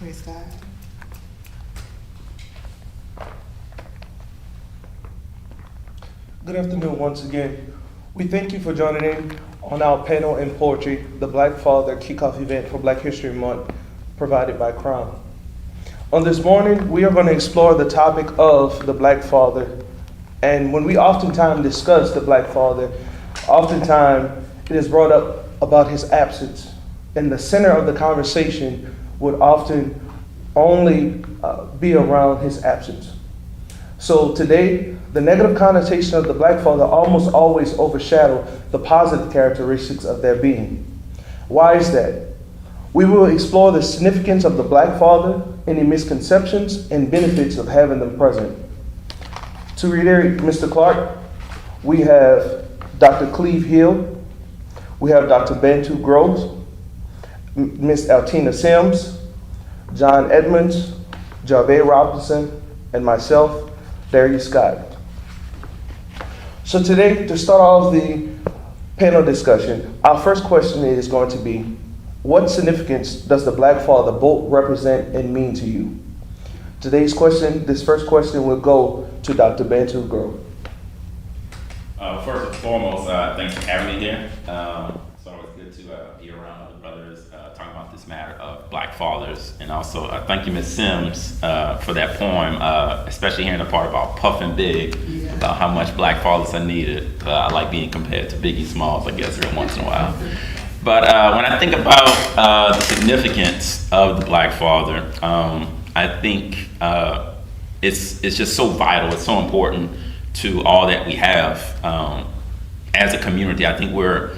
Praise God. Good afternoon once again. We thank you for joining in on our panel in poetry, the Black Father Kickoff event for Black History Month, provided by Crown. On this morning, we are going to explore the topic of the Black Father. And when we oftentimes discuss the Black Father, oftentimes it is brought up about his absence. And the center of the conversation would often only be around his absence. So today, the negative connotation of the Black Father almost always overshadow the positive characteristics of their being. Why is that? We will explore the significance of the Black Father, any misconceptions and benefits of having them present. To reiterate Mr. Clark, we have Dr. Cleve Hill, we have Dr. Bantu Groves, Ms. Altina Sims, John Edmonds, Javed Robinson, and myself, Larry Scott. So today, to start off the panel discussion, our first question is going to be, what significance does the Black Father both represent and mean to you? This first question will go to Dr. Bantu Grove. First and foremost, thanks for having me here. It's always good to be around other brothers talking about this matter of Black fathers. And also, thank you, Ms. Sims, for that poem, especially hearing the part about Puffin Big, about how much Black fathers are needed. I like being compared to Biggie Smalls, I guess, every once in a while. But when I think about the significance of the Black father, I think it's just so vital, it's so important to all that we have as a community. I think we're,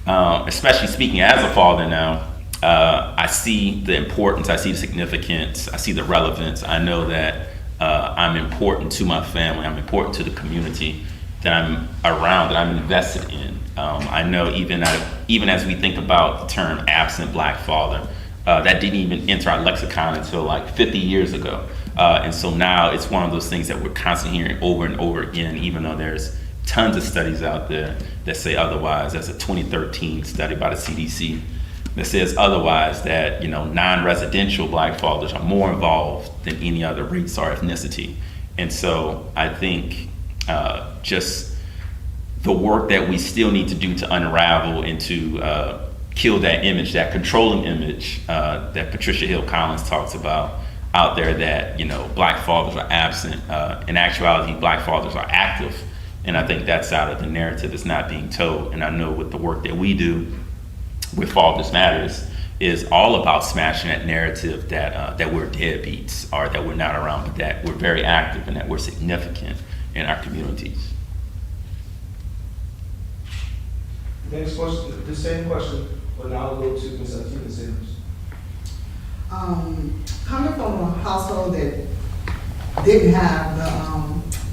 especially speaking as a father now, I see the importance, I see the significance, I see the relevance. I know that I'm important to my family, I'm important to the community that I'm around, that I'm invested in. I know even as we think about the term absent Black father, that didn't even enter our lexicon until like 50 years ago. And so now it's one of those things that we're constantly hearing over and over again, even though there's tons of studies out there that say otherwise. There's a 2013 study by the CDC that says otherwise, that non-residential Black fathers are more involved than any other race or ethnicity. And so I think just the work that we still need to do to unravel and to kill that image, that controlling image that Patricia Hill Collins talks about out there, that Black fathers are absent. In actuality, Black fathers are active, and I think that side of the narrative is not being told. And I know with the work that we do with Fathers Matters is all about smashing that narrative that we're deadbeats, or that we're not around, but that we're very active and that we're significant in our communities. Next question, the same question will now go to Ms. Altina Sims. Coming from a household that didn't have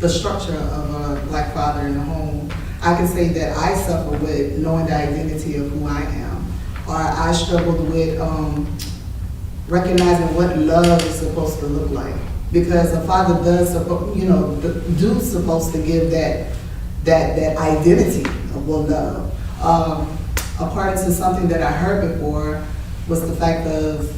the structure of a Black father in the home, I can say that I suffer with knowing the identity of who I am, or I struggled with recognizing what love is supposed to look like, because a father does supposed to give that identity of what love. According to something that I heard before, was the fact of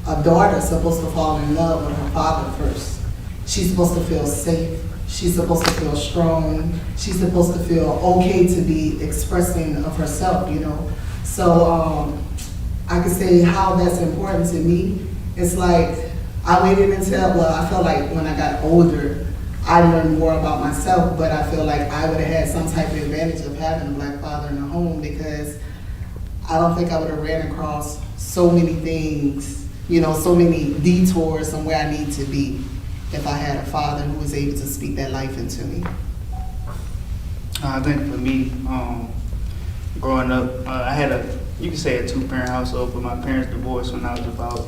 a daughter supposed to fall in love with her father first. She's supposed to feel safe. She's supposed to feel strong. She's supposed to feel okay to be expressing of herself, So I could say how that's important to me. It's like I waited until, I felt like when I got older, I learned more about myself, but I feel like I would have had some type of advantage of having a Black father in the home, because I don't think I would have ran across so many things, so many detours on where I need to be, if I had a father who was able to speak that life into me. I think for me, growing up, I had you could say a two-parent household, but my parents divorced when I was about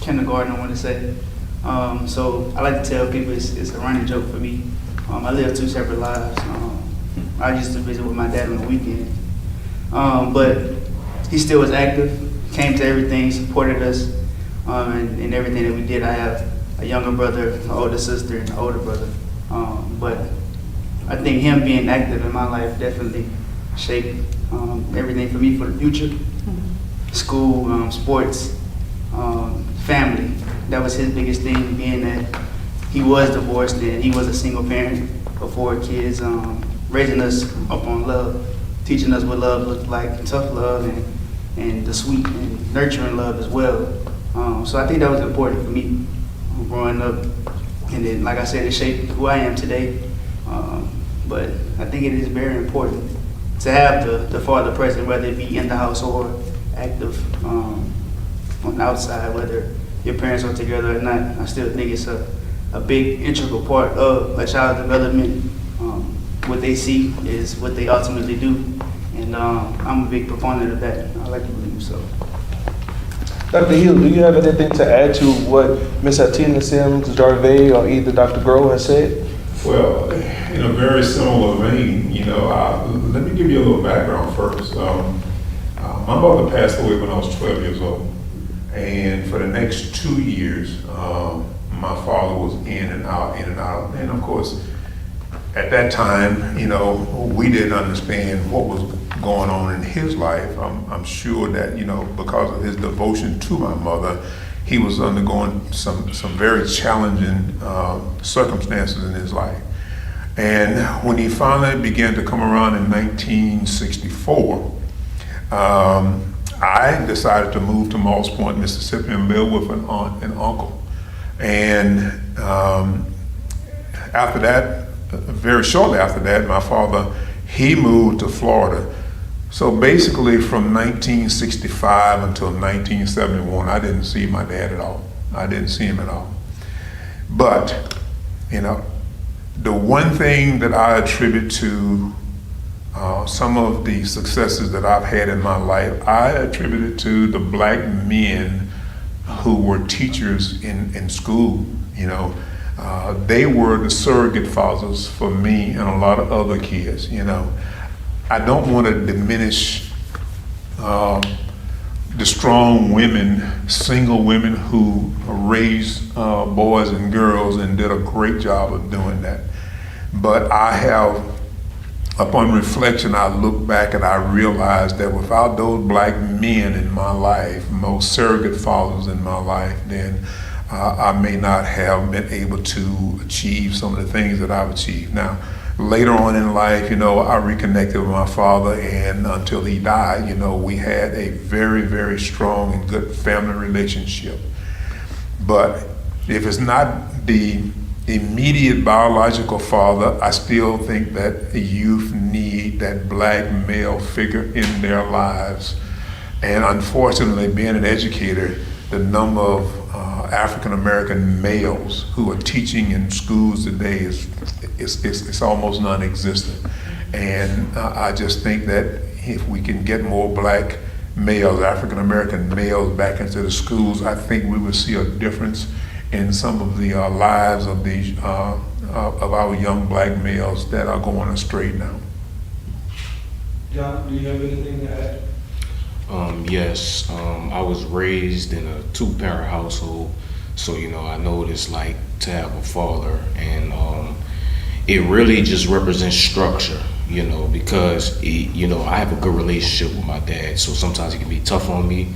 kindergarten, I want to say. So I like to tell people it's a running joke for me. I live two separate lives. I used to visit with my dad on the weekend. But he still was active, came to everything, supported us, and everything that we did. I have a younger brother, an older sister, and an older brother. But I think him being active in my life definitely shaped everything for me for the future. School, sports, family. That was his biggest thing, being that he was divorced and he was a single parent of 4 kids, raising us up on love, teaching us what love looked like, tough love, and the sweet and nurturing love as well. So I think that was important for me growing up. And then, like I said, it shaped who I am today. But I think it is very important to have the father present, whether it be in the house or active on the outside, whether your parents are together or not. I still think it's a big integral part of a child's development. What they see is what they ultimately do. And I'm a big proponent of that. I like to believe so. Dr. Hill, do you have anything to add to what Ms. Atina Sims, Jarvey, or either Dr. Groh has said? Well, in a very similar vein, let me give you a little background first. My mother passed away when I was 12 years old. And for the next 2 years, my father was in and out. And of course, at that time, we didn't understand what was going on in his life. I'm sure that, because of his devotion to my mother, he was undergoing some very challenging circumstances in his life. And when he finally began to come around in 1964, I decided to move to Moss Point, Mississippi, and live with an aunt and uncle. And after that, very shortly after that, my father, he moved to Florida. So basically from 1965 until 1971, I didn't see my dad at all. I didn't see him at all. But, the one thing that I attribute to some of the successes that I've had in my life, I attribute it to the black men who were teachers in school. They were the surrogate fathers for me and a lot of other kids. I don't want to diminish the strong women, single women who raised boys and girls and did a great job of doing that. But I have, upon reflection, I look back and I realize that without those black men in my life, most surrogate fathers in my life, then I may not have been able to achieve some of the things that I've achieved. Now, later on in life, I reconnected with my father, and until he died, we had a very, very strong and good family relationship. But if it's not the immediate biological father, I still think that youth need that black male figure in their lives. And unfortunately, being an educator, the number of African American males who are teaching in schools today is almost non-existent. And I just think that if we can get more black males, African American males, back into the schools, I think we will see a difference in some of the lives of these of our young black males that are going astray now. John, do you have anything to add? Yes, I was raised in a 2-parent household, so I know what it's like to have a father, and it really just represents structure, because I have a good relationship with my dad, so sometimes he can be tough on me.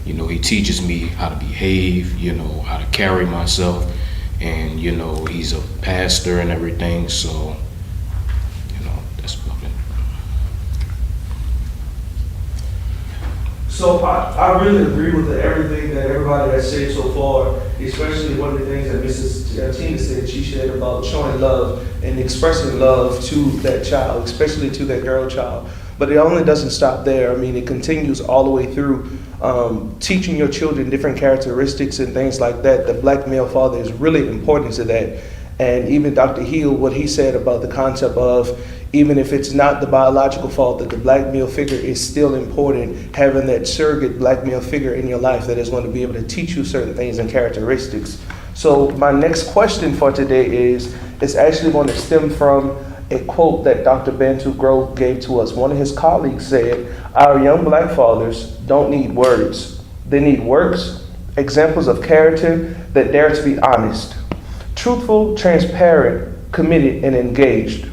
He teaches me how to behave, how to carry myself, and he's a pastor and everything, so that's about it. So I really agree with everything that everybody has said so far, especially one of the things that Mrs. Tina said. She said about showing love and expressing love to that child, especially to that girl child. But it only doesn't stop there. I mean, it continues all the way through teaching your children different characteristics and things like that. The black male father is really important to that. And even Dr. Hill, what he said about the concept of, even if it's not the biological father, the black male figure is still important, having that surrogate black male figure in your life that is going to be able to teach you certain things and characteristics. So my next question for today is actually going to stem from a quote that Dr. Bantu Groh gave to us. One of his colleagues said, "Our young black fathers don't need words. They need works, examples of character that dare to be honest, truthful, transparent, committed, and engaged.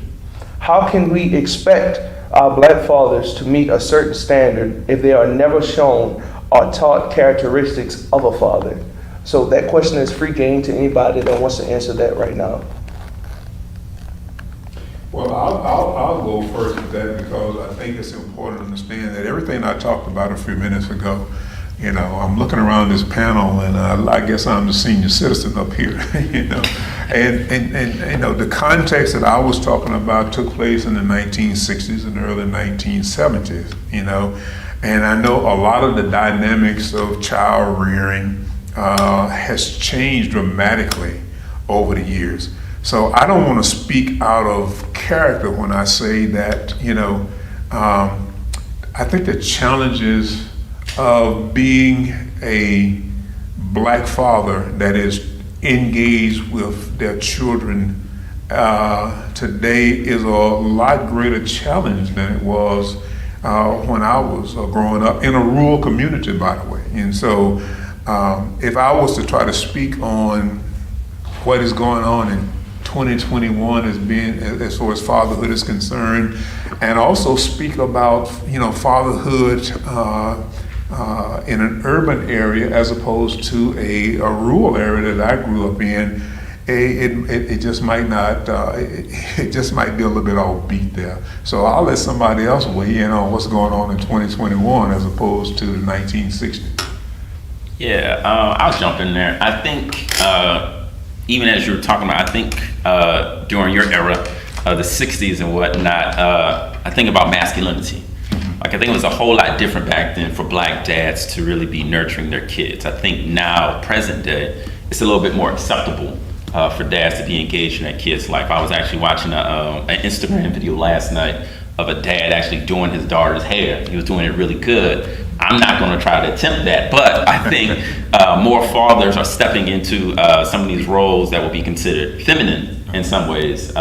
How can we expect our black fathers to meet a certain standard if they are never shown or taught characteristics of a father?" So that question is free game to anybody that wants to answer that right now. Well, I'll go first with that because I think it's important to understand that everything I talked about a few minutes ago, you know, I'm looking around this panel and I guess I'm the senior citizen up here, you know. And you know, the context that I was talking about took place in the 1960s and early 1970s, you know. And I know a lot of the dynamics of child rearing has changed dramatically over the years. So I don't want to speak out of character when I say that, you know, I think the challenges of being a black father that is engaged with their children today is a lot greater challenge than it was when I was growing up in a rural community, by the way. And so if I was to try to speak on what is going on in 2021 as far as fatherhood is concerned, and also speak about, you know, fatherhood in an urban area as opposed to a rural area that I grew up in, it just might not, it just might be a little bit offbeat there. So I'll let somebody else weigh in on what's going on in 2021 as opposed to the 1960s. Yeah, I'll jump in there. I think even as you were talking about, I think during your era, the 60s and whatnot, I think about masculinity. Like, I think it was a whole lot different back then for black dads to really be nurturing their kids. I think now, present day, it's a little bit more acceptable for dads to be engaged in their kids' life. I was actually watching an Instagram video last night of a dad actually doing his daughter's hair. He was doing it really good. I'm not going to try to attempt that, but I think more fathers are stepping into some of these roles that will be considered feminine in some ways.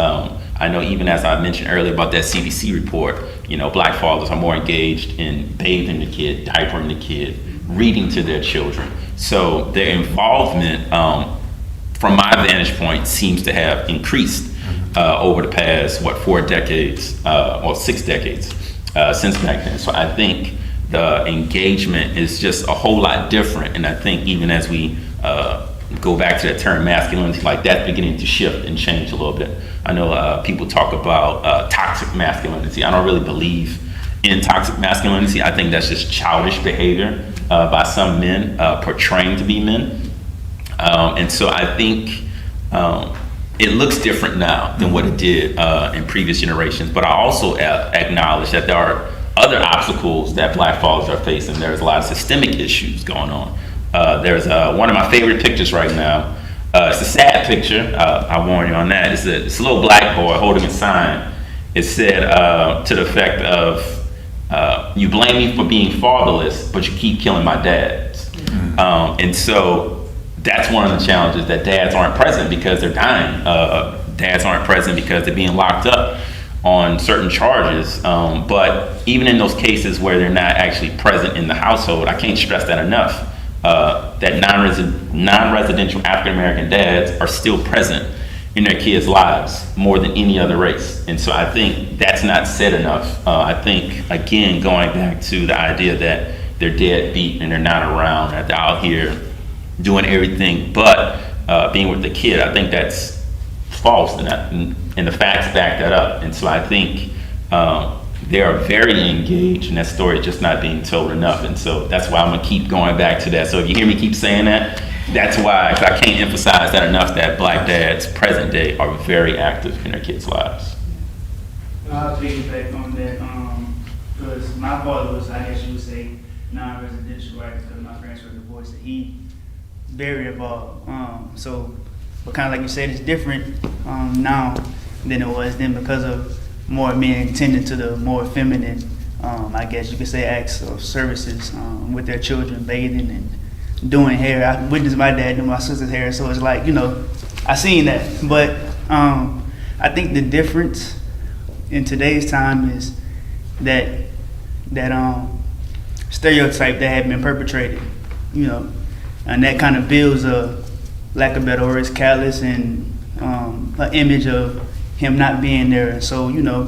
I know, even as I mentioned earlier about that CDC report, you know, black fathers are more engaged in bathing the kid, diapering the kid, reading to their children. So their involvement, from my vantage point, seems to have increased over the past, 4 decades, or 6 decades since back then. So I think the engagement is just a whole lot different. And I think even as we go back to that term masculinity, like that's beginning to shift and change a little bit. I know people talk about toxic masculinity. I don't really believe in toxic masculinity. I think that's just childish behavior by some men portraying to be men. And so I think it looks different now than what it did in previous generations. But I also acknowledge that there are other obstacles that black fathers are facing. There's a lot of systemic issues going on. There's one of my favorite pictures right now. It's a sad picture. I warn you on that. It's a little black boy holding a sign. It said to the effect of, "You blame me for being fatherless, but you keep killing my dads." And so that's one of the challenges, that dads aren't present because they're dying. Dads aren't present because they're being locked up on certain charges. But even in those cases where they're not actually present in the household, I can't stress that enough. That non-residential African-American dads are still present in their kids' lives more than any other race. And so I think that's not said enough. I think, again, going back to the idea that they're deadbeat and they're not around, that they're out here doing everything but being with the kid, I think that's false, and the facts back that up. And so I think they are very engaged, and that story is just not being told enough. And so that's why I'm gonna keep going back to that. So if you hear me keep saying that, that's why, because I can't emphasize that enough, that black dads present day are very active in their kids' lives. I'll piggyback on that, because my father was, I guess you would say, non-residential, right? Because my parents were divorced, and he very involved. But kind of like you said, it's different now than it was then because of more men tending to the more feminine, I guess you could say, acts of services with their children, bathing and doing hair. I witnessed my dad do my sister's hair, so it's like, you know, I seen that. But I think the difference in today's time is that stereotype that had been perpetrated, you know, and that kind of builds a, lack of better words, callous and an image of him not being there. And so, you know,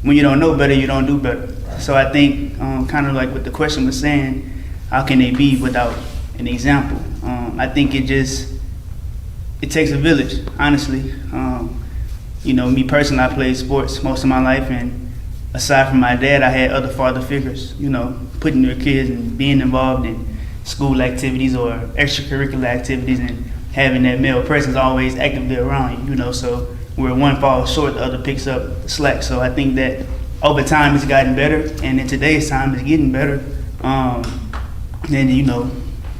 when you don't know better, you don't do better. So I think kind of like what the question was saying, how can they be without an example? I think it takes a village, honestly. You know, me personally, I played sports most of my life, and aside from my dad, I had other father figures, you know, putting their kids and being involved in school activities or extracurricular activities, and having that male presence always actively around you, you know, so where one falls short, the other picks up the slack. So I think that over time it's gotten better, and in today's time it's getting better. And you know,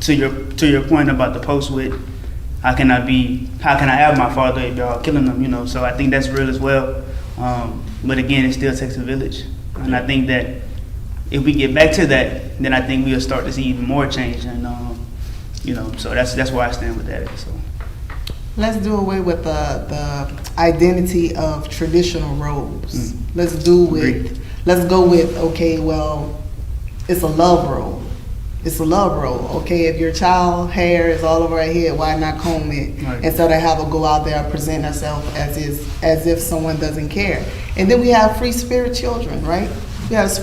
to your point about the post with how can I have my father if y'all killing them, you know, so I think that's real as well. But again, it still takes a village. And I think that if we get back to that, then I think we'll start to see even more change. And, you know, so that's where I stand with that. So. Let's do away with the identity of traditional roles. Let's go with, okay, well, it's a love role. It's a love role, okay? If your child hair is all over her head, why not comb it? Right. Instead of have her go out there and present herself as if someone doesn't care. And then we have free spirit children, right? We have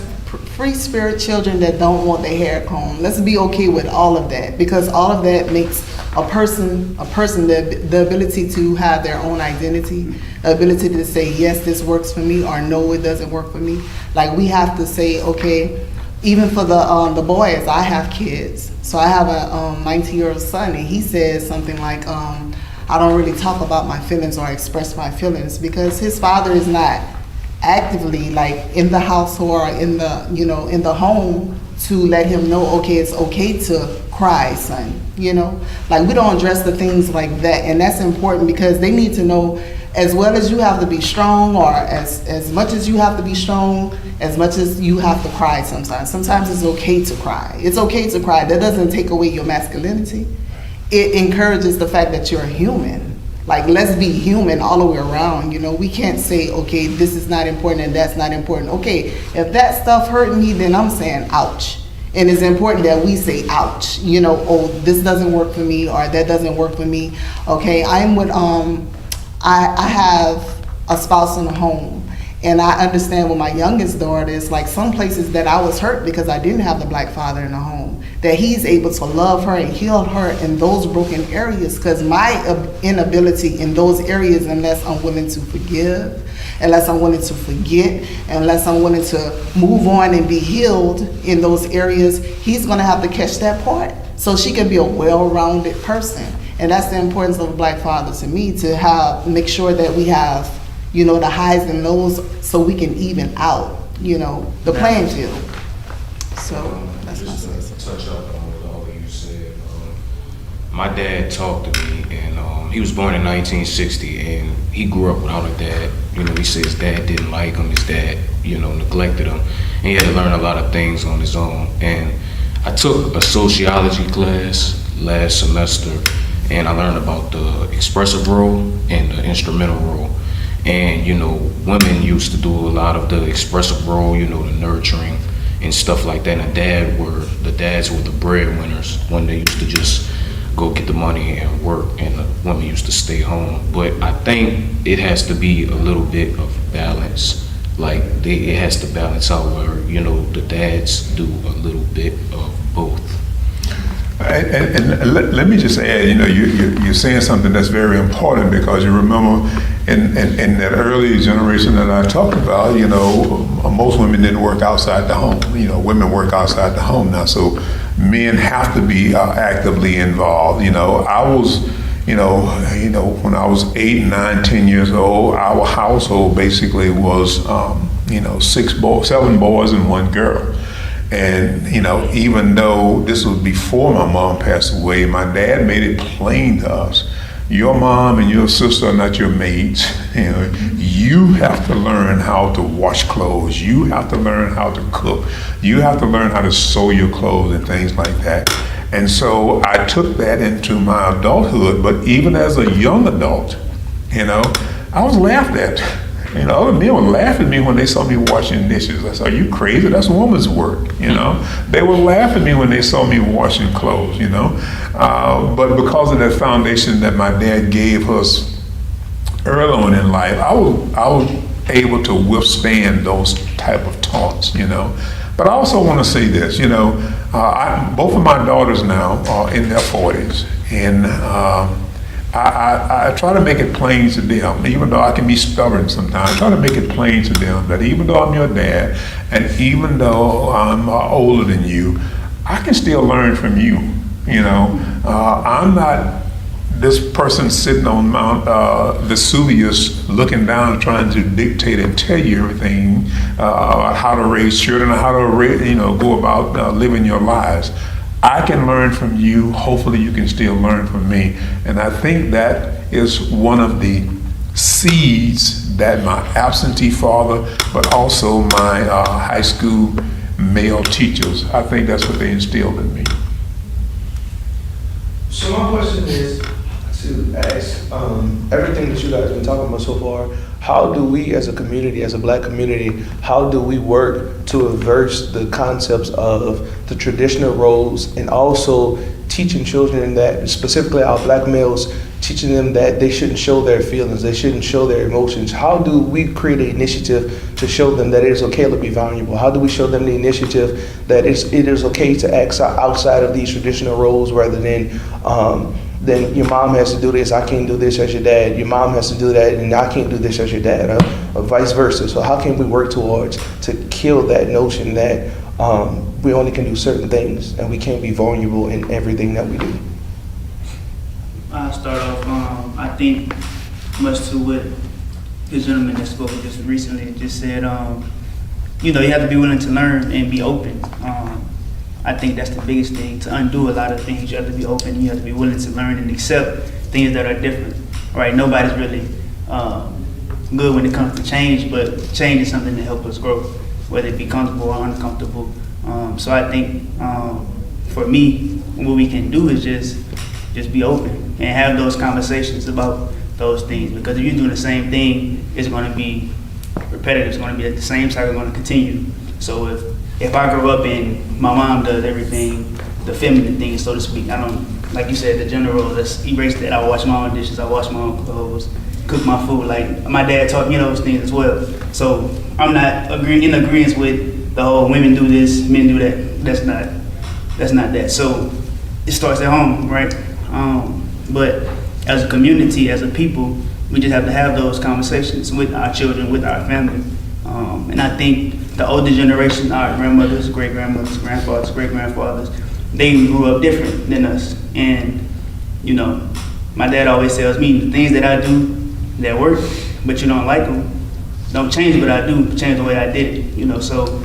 free spirit children that don't want their hair combed. Let's be okay with all of that, because all of that makes a person the ability to have their own identity, the ability to say, yes, this works for me, or no, it doesn't work for me. Like, we have to say, okay, even for the boys, I have kids. So I have a 19-year-old son, and he says something like, I don't really talk about my feelings or express my feelings, because his father is not actively like in the household or in the home to let him know, okay, it's okay to cry, son. You know, like, we don't address the things like that, and that's important, because they need to know, as well as you have to be strong, or as much as you have to be strong, as much as you have to cry sometimes. Sometimes it's okay to cry. It's okay to cry. That doesn't take away your masculinity. It encourages the fact that you're human. Like, let's be human all the way around. You know, we can't say, okay, this is not important and that's not important. Okay, if that stuff hurt me, then I'm saying ouch. And it's important that we say ouch. You know, oh, this doesn't work for me, or that doesn't work for me. Okay, I'm with I have a spouse in the home, and I understand with my youngest daughter, it's like some places that I was hurt because I didn't have the black father in the home, that he's able to love her and heal her in those broken areas, because my inability in those areas, unless I'm willing to forgive, unless I'm willing to forget, unless I'm willing to move on and be healed in those areas, he's going to have to catch that part so she can be a well-rounded person. And that's the importance of a black father to me, to make sure that we have, you know, the highs and lows, so we can even out, you know, the playing field. So that's my sense. Touch up on what all of you said. My dad talked to me, and he was born in 1960, and he grew up without a dad. You know, he said his dad didn't like him, his dad, you know, neglected him, and he had to learn a lot of things on his own. And I took a sociology class last semester, and I learned about the expressive role and the instrumental role. And, you know, women used to do a lot of the expressive role, you know, the nurturing and stuff like that. And the dads were the breadwinners when they used to just go get the money and work, and the women used to stay home. But I think it has to be a little bit of balance. Like, it has to balance out where, you know, the dads do a little bit of both. And let me just add, you know, you're saying something that's very important, because you remember in that early generation that I talked about, you know, most women didn't work outside the home. You know, women work outside the home now, so men have to be actively involved. You know, I was, you know, when I was 8, 9, 10 years old, our household basically was, you know, 7 boys and 1 girl. And, you know, even though this was before my mom passed away, my dad made it plain to us, your mom and your sister are not your maids. You know, you have to learn how to wash clothes. You have to learn how to cook. You have to learn how to sew your clothes and things like that. And so I took that into my adulthood, but even as a young adult, you know, I was laughed at. You know, other men would laugh at me when they saw me washing dishes. I said, are you crazy? That's woman's work, you know. They would laugh at me when they saw me washing clothes, you know. But because of that foundation that my dad gave us early on in life, I was able to withstand those type of taunts, you know. But I also want to say this, you know, Both of my daughters now are in their 40s, and I try to make it plain to them, even though I can be stubborn sometimes. I try to make it plain to them that even though I'm your dad, and even though I'm older than you, I can still learn from you. You know, I'm not this person sitting on Mount Vesuvius looking down trying to dictate and tell you everything about how to raise children or how to go about living your lives. I can learn from you. Hopefully you can still learn from me. And I think that is one of the seeds that my absentee father, but also my high school male teachers, I think that's what they instilled in me. So my question is to ask, everything that you guys have been talking about so far, how do we as a community, as a black community, how do we work to reverse the concepts of the traditional roles and also teaching children that, specifically our black males, teaching them that they shouldn't show their feelings, they shouldn't show their emotions? How do we create an initiative to show them that it is okay to be vulnerable? How do we show them the initiative that it is okay to act outside of these traditional roles rather than then your mom has to do this, I can't do this as your dad. Your mom has to do that, and I can't do this as your dad, or vice versa. So how can we work towards to kill that notion that we only can do certain things and we can't be vulnerable in everything that we do? I'll start off, I think much to what the gentleman that spoke just recently just said, you have to be willing to learn and be open. I think that's the biggest thing. To undo a lot of things, you have to be open, you have to be willing to learn and accept things that are different, right? Nobody's really good when it comes to change, but change is something that helps us grow, whether it be comfortable or uncomfortable. So I think for me, what we can do is just be open and have those conversations about those things, because if you're doing the same thing, it's going to be repetitive, it's going to be the same cycle, going to continue. So if I grow up and my mom does everything, the feminine things, so to speak, I don't, like you said, the general, let's erase that. I wash my own dishes, I wash my own clothes, cook my food. Like my dad taught me those things as well. So I'm not in agreement with the whole women do this, men do that. That's not that. So it starts at home, right? But as a community, as a people, we just have to have those conversations with our children, with our family. And I think the older generation, our grandmothers, great-grandmothers, grandfathers, great-grandfathers, they grew up different than us. And, my dad always tells me, the things that I do that work, but you don't like them, don't change what I do, change the way I did it, So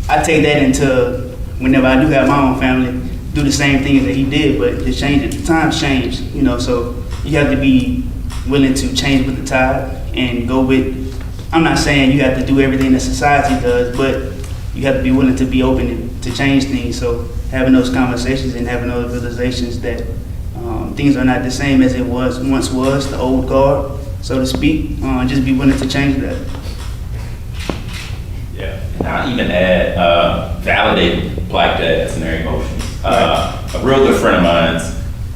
I take that into whenever I do have my own family, do the same things that he did, but the times change, So you have to be willing to change with the tide and go with. I'm not saying you have to do everything that society does, but you have to be willing to be open to change things. So having those conversations and having those realizations that things are not the same as it once was, the old guard, so to speak. Just be willing to change that. Yeah, and I'll even add validating black dads and their emotions. A real good friend of mine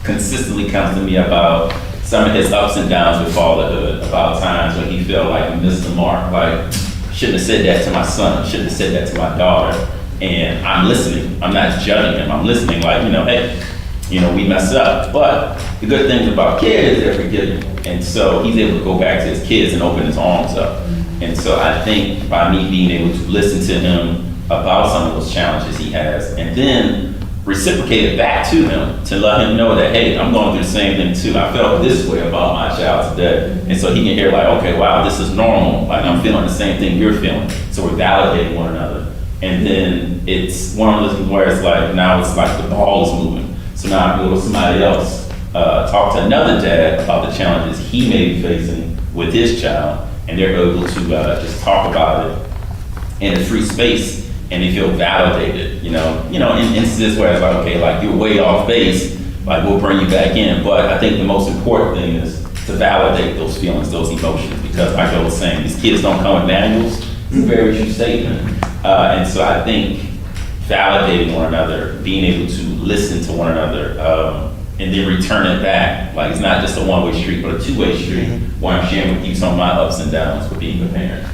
consistently comes to me about some of his ups and downs with fatherhood, about times when he felt like he missed the mark, like, shouldn't have said that to my son, shouldn't have said that to my daughter. And I'm listening, I'm not judging him, I'm listening like, hey, we messed up. But the good thing about kids is they're forgiving. And so he's able to go back to his kids and open his arms up. And so I think by me being able to listen to him about some of those challenges he has, and then reciprocate it back to him to let him know that, hey, I'm going through the same thing too. I felt this way about my child today. And so he can hear like, okay, wow, this is normal. Like I'm feeling the same thing you're feeling. So we're validating one another. And then it's one of those where it's like, now it's like the ball is moving. So now I go to somebody else, talk to another dad about the challenges he may be facing with his child. And they're able to just talk about it in a free space. And they feel validated, in instances where it's like, okay, like you're way off base, like we'll bring you back in. But I think the most important thing is to validate those feelings, those emotions, because like I was saying, these kids don't come with manuals. It's a very true statement. And so I think validating one another, being able to listen to one another, and then return it back. Like it's not just a one-way street, but a two-way street, where I'm sharing with you some of my ups and downs with being a parent.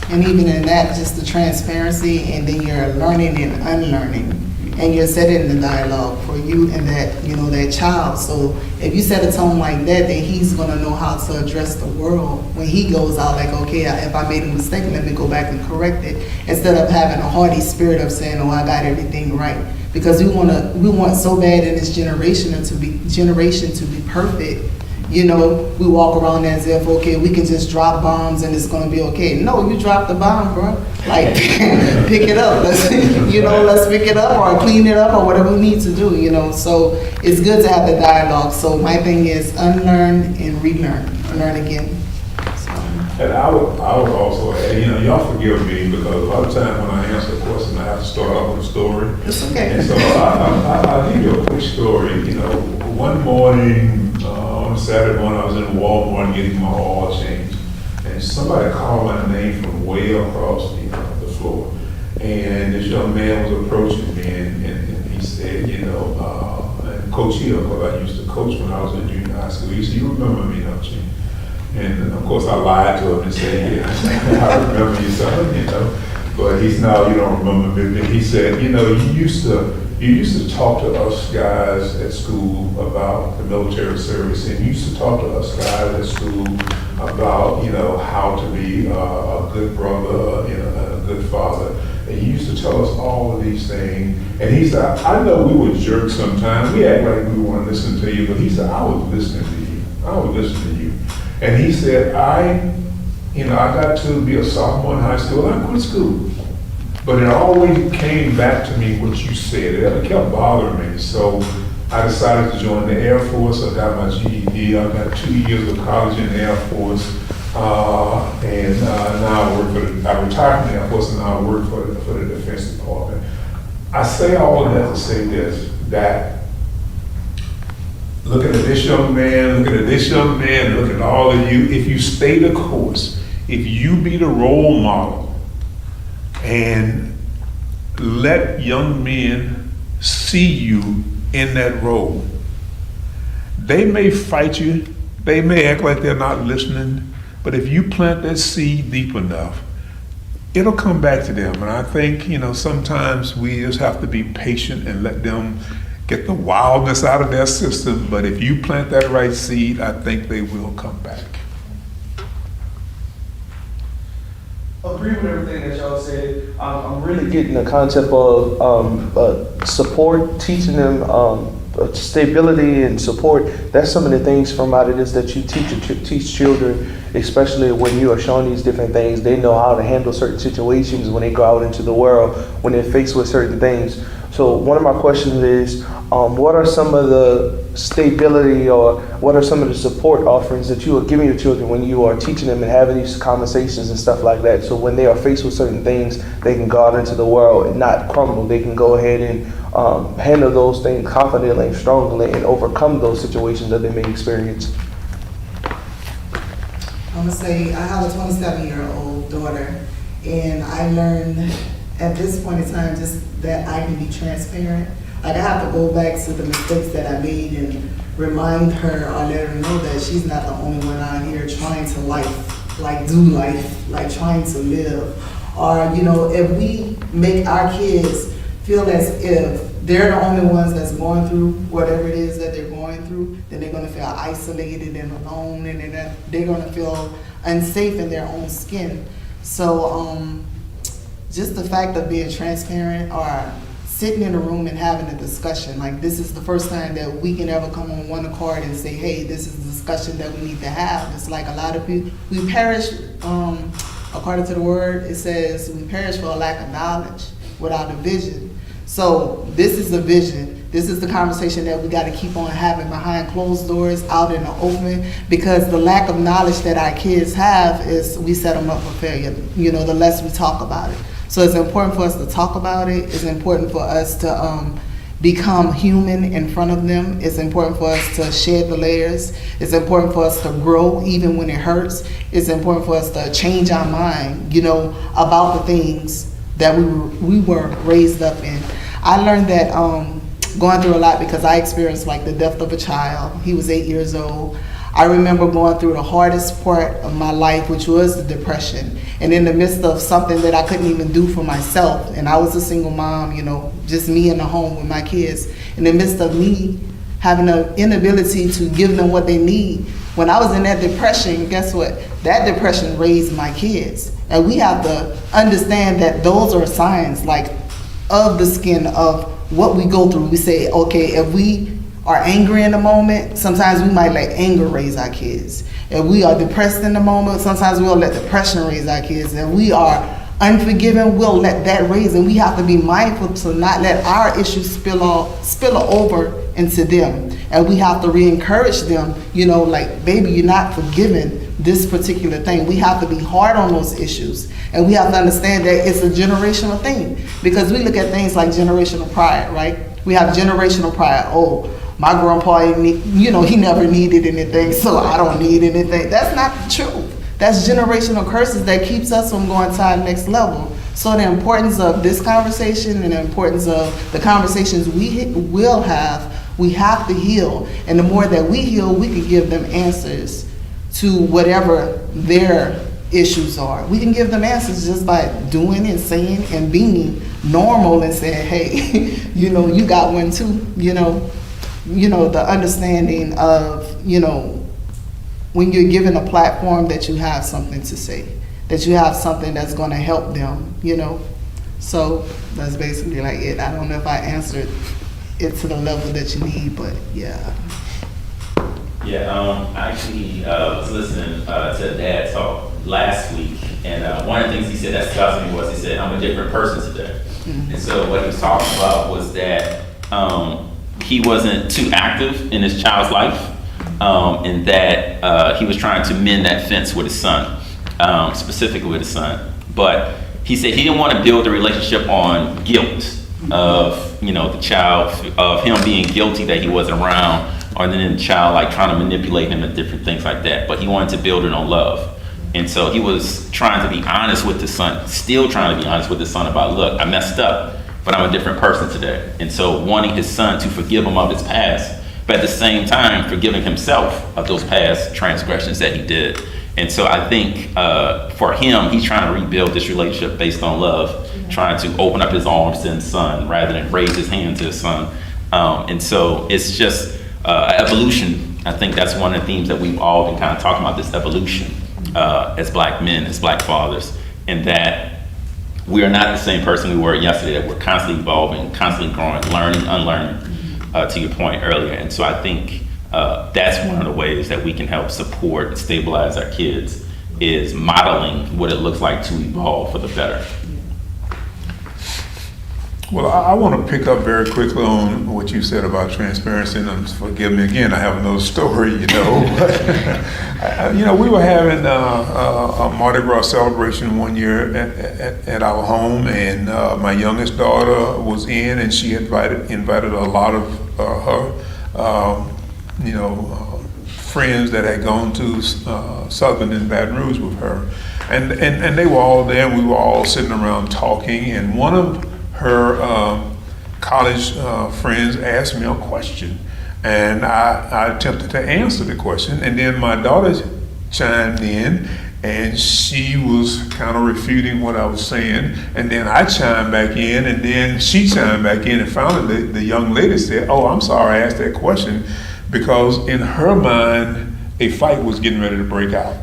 And even in that, just the transparency, and then you're learning and unlearning. and you're setting the dialogue for you and that, you know, that child. So if you set a tone like that, then he's gonna know how to address the world when he goes out, like, okay, if I made a mistake, let me go back and correct it, instead of having a haughty spirit of saying, oh, I got everything right. Because we want so bad in this generation to be perfect. You know, we walk around as if, okay, we can just drop bombs and it's gonna be okay. No, you drop the bomb, bro. Like, pick it up. Let's pick it up or clean it up or whatever we need to do, you know. So it's good to have the dialogue. So my thing is unlearn and relearn, learn again. So. And I would also add, you know, y'all forgive me because a lot of times when I answer a question, I have to start off with a story. It's okay. And so I'll give you a quick story. You know, one morning, on Saturday morning, I was in Walmart getting my oil changed, and somebody called my name from way across the floor. And this young man was approaching me, and he said, you know, and Coach Hill, because I used to coach when I was in junior high school, he said, you remember me, don't you? And of course, I lied to him and said, yeah, I remember you, son, you know. But he's now, you don't remember me. But he said, you know, you used to talk to us guys at school about the military service, and you used to talk to us guys at school about, you know, how to be a good brother, you know, and a good father. And you used to tell us all of these things. And he said, I know we were jerks sometimes. We act like we want to listen to you, but he said, I was listening to you. I was listening to you. And he said, I got to be a sophomore in high school, and I quit school. But it always came back to me what you said. It kept bothering me. So I decided to join the Air Force. I got my GED. I got 2 years of college in the Air Force. And now I retired from the Air Force, and now I work for the Defense Department. I say all of that to say this, that looking at this young man, looking at all of you, if you stay the course, if you be the role model, and let young men see you in that role. They may fight you, they may act like they're not listening, but if you plant that seed deep enough, it'll come back to them. And I think, you know, sometimes we just have to be patient and let them get the wildness out of their system, but if you plant that right seed, I think they will come back. Agree with everything that y'all said. I'm really getting the concept of support, teaching them stability and support. That's some of the things from out of this that you teach children, especially when you are showing these different things. They know how to handle certain situations when they go out into the world, when they're faced with certain things. So one of my questions is, what are some of the stability or what are some of the support offerings that you are giving your children when you are teaching them and having these conversations and stuff like that? So when they are faced with certain things, they can go out into the world and not crumble. They can go ahead and handle those things confidently and strongly and overcome those situations that they may experience. I'm gonna say I have a 27-year-old daughter, and I learned at this point in time just that I can be transparent. Like, I have to go back to the mistakes that I made and remind her or let her know that she's not the only one out here trying to do life, like trying to live. Or, you know, if we make our kids feel as if they're the only ones that's going through whatever it is that they're going through, then they're gonna feel isolated and alone, and they're gonna feel unsafe in their own skin. So just the fact of being transparent or sitting in a room and having a discussion, like this is the first time that we can ever come on one accord and say, hey, this is the discussion that we need to have. It's like a lot of people, we perish, according to the word, it says we perish for a lack of knowledge without a vision. So this is the vision. This is the conversation that we got to keep on having behind closed doors, out in the open, because the lack of knowledge that our kids have is we set them up for failure, you know, the less we talk about it. So it's important for us to talk about it. It's important for us to become human in front of them. It's important for us to shed the layers. It's important for us to grow even when it hurts. It's important for us to change our mind, you know, about the things that we were raised up in. I learned that going through a lot because I experienced like the death of a child. He was 8 years old. I remember going through the hardest part of my life, which was the depression. And in the midst of something that I couldn't even do for myself, and I was a single mom, you know, just me in the home with my kids. In the midst of me having an inability to give them what they need, when I was in that depression, guess what? That depression raised my kids. And we have to understand that those are signs, like, of the skin of what we go through. We say, okay, if we are angry in the moment, sometimes we might let anger raise our kids. If we are depressed in the moment, sometimes we'll let depression raise our kids. If we are unforgiving, we'll let that raise. And we have to be mindful to not let our issues spill over into them. And we have to re-encourage them, you know, like, baby, you're not forgiving this particular thing. We have to be hard on those issues. And we have to understand that it's a generational thing. Because we look at things like generational pride, right? We have generational pride. Oh, my grandpa, you know, he never needed anything, so I don't need anything. That's not true. That's generational curses that keeps us from going to our next level. So the importance of this conversation and the importance of the conversations we will have, we have to heal. And the more that we heal, we can give them answers to whatever their issues are. We can give them answers just by doing and saying and being normal and saying, hey, you know, you got one too, you know, the understanding of, you know, when you're given a platform that you have something to say, that you have something that's going to help them, you know. So that's basically like it. I don't know if I answered it to the level that you need, but yeah. Yeah, I actually was listening to Dad talk last week, and one of the things he said that stuck to me was, he said, I'm a different person today. Mm-hmm. And so what he was talking about was that he wasn't too active in his child's life, and that he was trying to mend that fence with his son, specifically with his son. But he said he didn't want to build a relationship on guilt of, you know, the child, of him being guilty that he wasn't around, or then the child like trying to manipulate him and different things like that. But he wanted to build it on love. And so he was trying to be honest with his son, still trying to be honest with his son about, look, I messed up, but I'm a different person today. And so wanting his son to forgive him of his past, but at the same time forgiving himself of those past transgressions that he did. And so I think for him, he's trying to rebuild this relationship based on love, trying to open up his arms to his son rather than raise his hand to his son. And so it's just evolution. I think that's one of the themes that we've all been kind of talking about, this evolution as Black men, as Black fathers, and that we are not the same person we were yesterday, that we're constantly evolving, constantly growing, learning, unlearning, to your point earlier. And so I think that's one of the ways that we can help support and stabilize our kids, is modeling what it looks like to evolve for the better. Well, I want to pick up very quickly on what you said about transparency, and forgive me again, I have another story, you know. You know, we were having a Mardi Gras celebration one year at our home, and my youngest daughter was in, and she invited a lot of her, you know, friends that had gone to Southern in Baton Rouge with her, and they were all there, and we were all sitting around talking, and one of her college friends asked me a question, and I attempted to answer the question, and then my daughter chimed in, and she was kind of refuting what I was saying, and then I chimed back in, and then she chimed back in, and finally the young lady said, oh, I'm sorry I asked that question, because in her mind, a fight was getting ready to break out.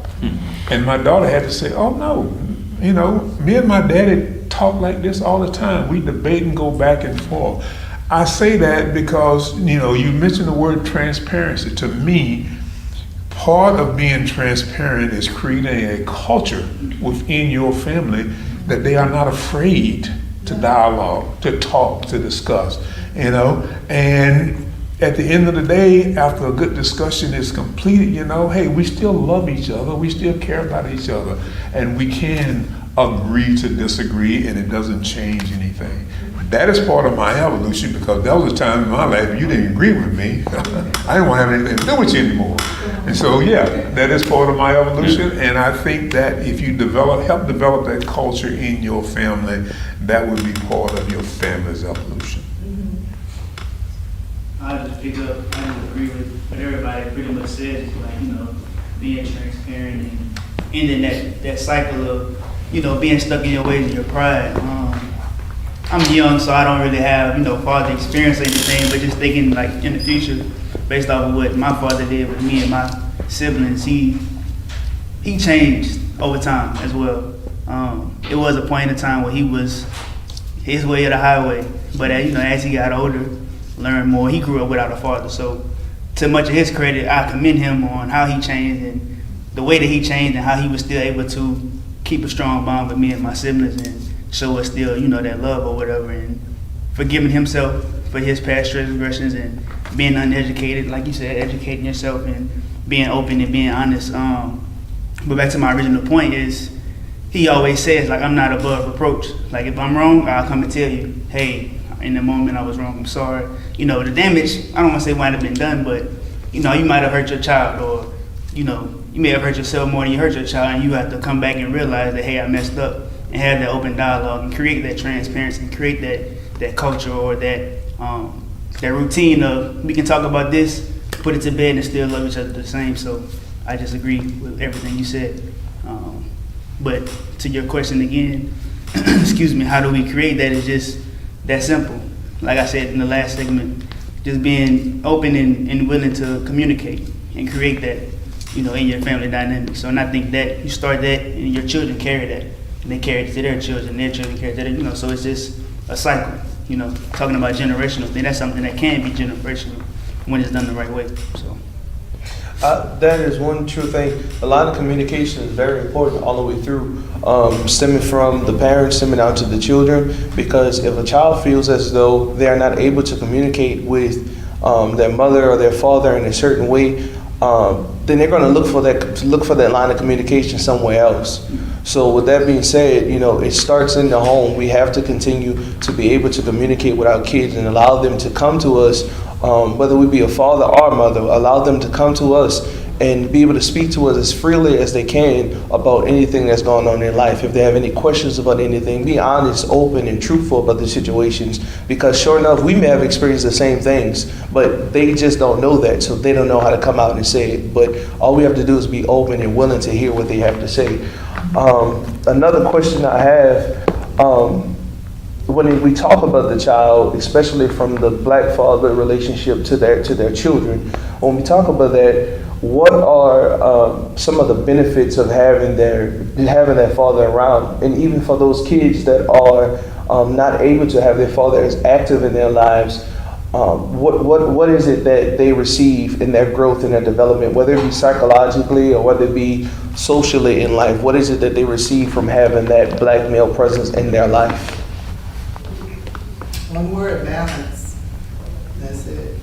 And my daughter had to say, oh no, you know, me and my daddy talk like this all the time. We debate and go back and forth. I say that because, you know, you mentioned the word transparency. To me, part of being transparent is creating a culture within your family that they are not afraid to dialogue, to talk, to discuss, you know. And at the end of the day, after a good discussion is completed, you know, hey, we still love each other, we still care about each other, and we can agree to disagree, and it doesn't change anything. That is part of my evolution, because there was a time in my life you didn't agree with me. I didn't want to have anything to do with you anymore. And so, yeah, that is part of my evolution, and I think that if you help develop that culture in your family, that would be part of your family's evolution. I just pick up, I just agree with what everybody pretty much said, like, you know, being transparent and ending that cycle of, you know, being stuck in your ways and your pride. I'm young, so I don't really have, you know, father experience or anything, but just thinking like in the future, based off of what my father did with me and my siblings, he changed over time as well. It was a point in time where he was his way or the highway, but you know, as he got older, learned more, he grew up without a father. So to much of his credit, I commend him on how he changed and the way that he changed and how he was still able to keep a strong bond with me and my siblings and show us still, you know, that love or whatever, and forgiving himself for his past transgressions and being uneducated, like you said, educating yourself and being open and being honest. But back to my original point is, he always says, like, I'm not above reproach. Like, if I'm wrong, I'll come and tell you, hey, in the moment I was wrong, I'm sorry. You know, the damage, I don't want to say might have been done, but, you know, you might have hurt your child, or, you know, you may have hurt yourself more than you hurt your child, and you have to come back and realize that, hey, I messed up, and have that open dialogue and create that transparency and create that culture or that routine of, we can talk about this, put it to bed, and still love each other the same. So I just agree with everything you said. But to your question again, excuse me, how do we create that? Is just that simple. Like I said in the last segment, just being open and willing to communicate and create that, you know, in your family dynamic. So, and I think that you start that and your children carry that. And they carry it to their children carry it to their, you know, so it's just a cycle, you know, talking about generational thing. That's something that can be generational when it's done the right way, so. That is one true thing. A lot of communication is very important all the way through, stemming from the parents, stemming out to the children, because if a child feels as though they are not able to communicate with their mother or their father in a certain way, then they're going to look for that line of communication somewhere else. So with that being said, you know, it starts in the home. We have to continue to be able to communicate with our kids and allow them to come to us, whether we be a father or a mother, allow them to come to us and be able to speak to us as freely as they can about anything that's going on in their life. If they have any questions about anything, be honest, open, and truthful about the situations, because sure enough, we may have experienced the same things, but they just don't know that, so they don't know how to come out and say it. But all we have to do is be open and willing to hear what they have to say. Another question I have, when we talk about the child, especially from the black father relationship to their children, when we talk about that, what are some of the benefits of having that father around? And even for those kids that are not able to have their father as active in their lives, what is it that they receive in their growth and their development, whether it be psychologically or whether it be socially in life? What is it that they receive from having that black male presence in their life? One word: balance. That's it.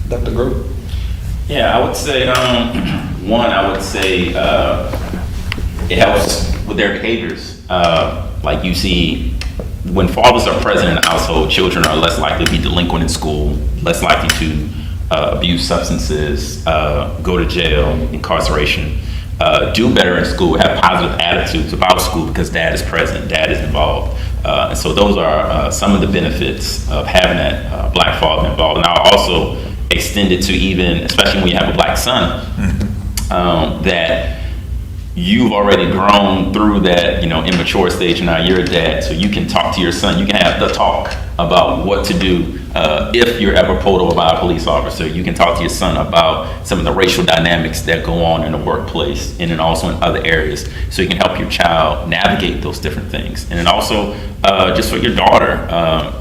Dr. Grove? Yeah, I would say, I would say it helps with their behaviors. Like you see, when fathers are present in the household, children are less likely to be delinquent in school, less likely to abuse substances, go to jail, incarceration, do better in school, have positive attitudes about school because dad is present, dad is involved. And so those are some of the benefits of having that black father involved. And I'll also extend it to even, especially when you have a black son, that you've already grown through that, you know, immature stage, and now you're a dad, so you can talk to your son. You can have the talk about what to do if you're ever pulled over by a police officer. You can talk to your son about some of the racial dynamics that go on in the workplace and then also in other areas, so you can help your child navigate those different things. And then also, just for your daughter,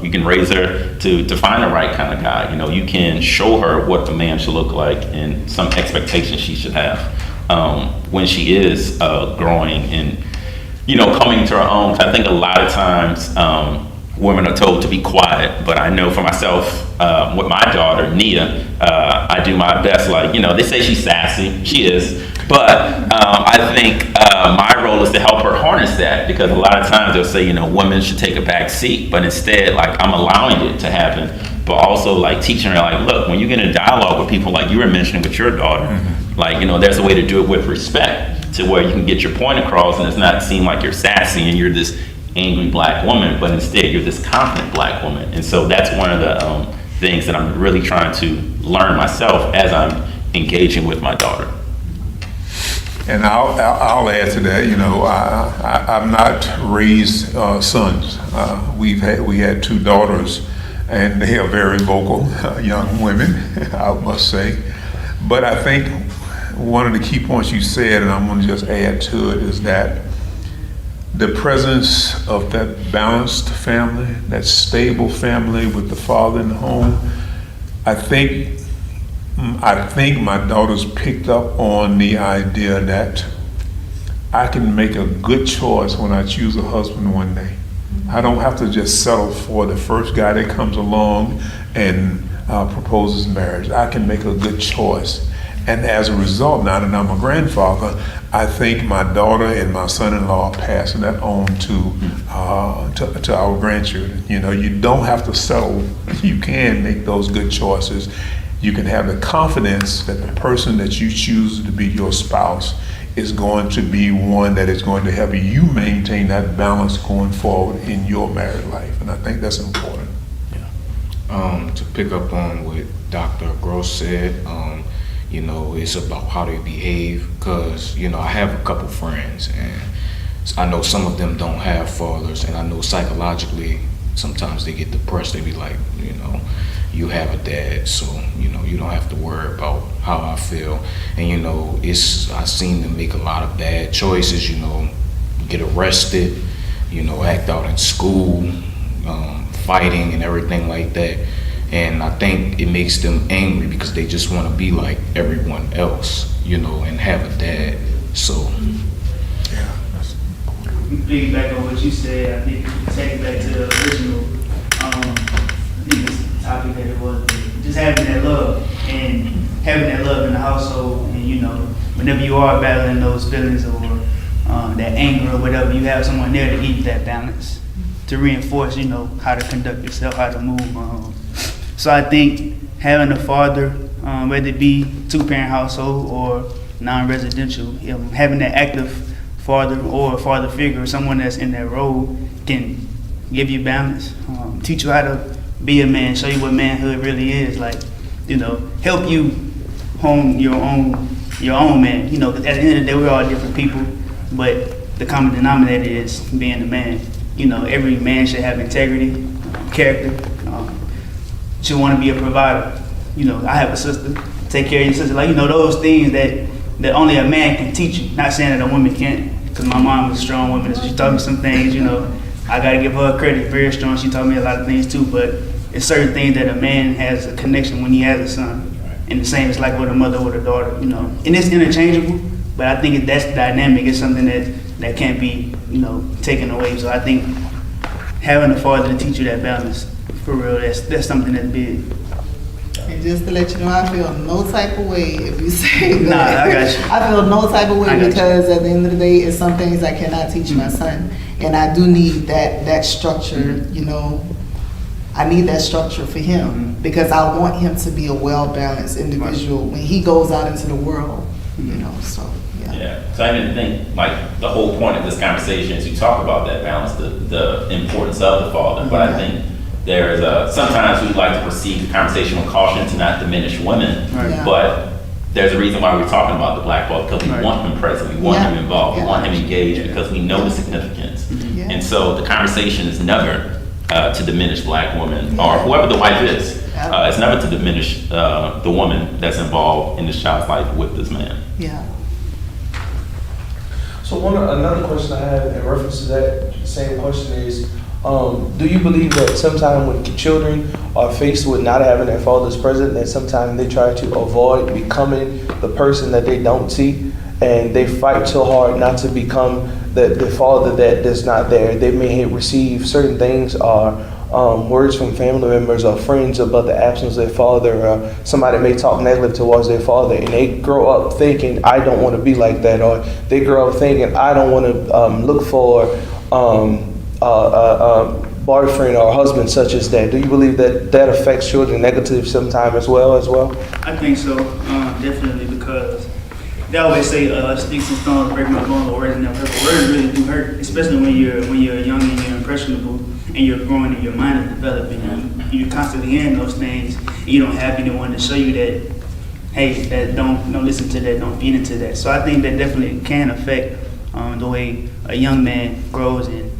you can raise her to find the right kind of guy. You know, you can show her what the man should look like and some expectations she should have when she is growing and, you know, coming to her own. I think a lot of times women are told to be quiet, but I know for myself, with my daughter, Nia, I do my best. Like, you know, they say she's sassy. She is. But I think my role is to help her harness that, because a lot of times they'll say, you know, women should take a back seat, but instead, like, I'm allowing it to happen, but also like teaching her, like, look, when you get in dialogue with people, like you were mentioning with your daughter, like, you know, there's a way to do it with respect, to where you can get your point across and it's not seem like you're sassy and you're this angry black woman, but instead you're this confident black woman. And so that's one of the things that I'm really trying to learn myself as I'm engaging with my daughter. And I'll add to that. You know, I've not raised sons. We had 2 daughters, and they are very vocal young women, I must say. But I think one of the key points you said, and I'm going to just add to it, is that the presence of that balanced family, that stable family with the father in the home, I think my daughters picked up on the idea that I can make a good choice when I choose a husband one day. I don't have to just settle for the first guy that comes along and proposes marriage. I can make a good choice. And as a result, now that I'm a grandfather, I think my daughter and my son-in-law are passing that on to our grandchildren. You know, you don't have to settle. You can make those good choices. You can have the confidence that the person that you choose to be your spouse is going to be one that is going to help you maintain that balance going forward in your married life. And I think that's important. To pick up on what Dr. Gross said, you know, it's about how they behave, because, you know, I have a couple friends, and I know some of them don't have fathers, and I know psychologically sometimes they get depressed. They be like, you know, you have a dad, so, you know, you don't have to worry about how I feel. And, you know, I seen them make a lot of bad choices, you know, get arrested, you know, act out in school, fighting and everything like that. And I think it makes them angry because they just want to be like everyone else, you know, and have a dad. So, Yeah, that's Piggyback on what you said, I think take it back to the original, I think this topic that it was, just having that love and having that love in the household. And, you know, whenever you are battling those feelings or that anger or whatever, you have someone there to keep that balance, to reinforce, you know, how to conduct yourself, how to move. So I think having a father, whether it be 2-parent household or non-residential, having that active father or a father figure, someone that's in that role, can give you balance, teach you how to be a man, show you what manhood really is, like, you know, help you hone your own man. You know, 'cause at the end of the day, we're all different people, but the common denominator is being a man. You know, every man should have integrity, character, should want to be a provider. You know, I have a sister, take care of your sister. Like, you know, those things that only a man can teach you. Not saying that a woman can't, because my mom was a strong woman, so she taught me some things, you know. I got to give her credit, very strong. She taught me a lot of things too, but it's certain things that a man has a connection when he has a son. And the same is like with a mother or a daughter, you know. And it's interchangeable, but I think that's dynamic. It's something that can't be, you know, taken away. So I think having a father to teach you that balance, for real, that's something that's big. And just to let you know, I feel no type of way if you say that. Nah, I got you. I feel no type of I way got you. because at the end of the day, it's some things I cannot teach my son. And I do need that structure, you know. I need that structure for him because I want him to be a well-balanced individual when he goes out into the world, you know, so, yeah. Yeah, so I didn't think, like, the whole point of this conversation is to talk about that balance, the importance of the father. But I think there's sometimes we like to proceed the conversation with caution to not diminish women. Right. Yeah. But there's a reason why we're talking about the black father, because we Right. want him present, we want Yeah. him involved, we Yeah. want him engaged, because we know the significance. Yeah. And so the conversation is never to diminish black women or Yeah. whoever the wife is. Yeah. It's never to diminish the woman that's involved in this child's life with this man. Yeah. So another question I have in reference to that same question is, do you believe that sometimes when children are faced with not having their fathers present, that sometimes they try to avoid becoming the person that they don't see, and they fight so hard not to become the father that's not there? They may receive certain things or words from family members or friends about the absence of their father. Somebody may talk negative towards their father, and they grow up thinking, I don't want to be like that, or they grow up thinking, I don't want to look for boyfriend or husband such as that. Do you believe that affects children negative sometime as well? I think so, definitely, because they always say sticks and stones break my bones, but words never hurt. But words really do hurt, especially when you're young and you're impressionable and you're growing and your mind is developing. And you're constantly hearing those things. And you don't have anyone to show you that, hey, that don't listen to that, don't feed into that. So I think that definitely can affect the way a young man grows and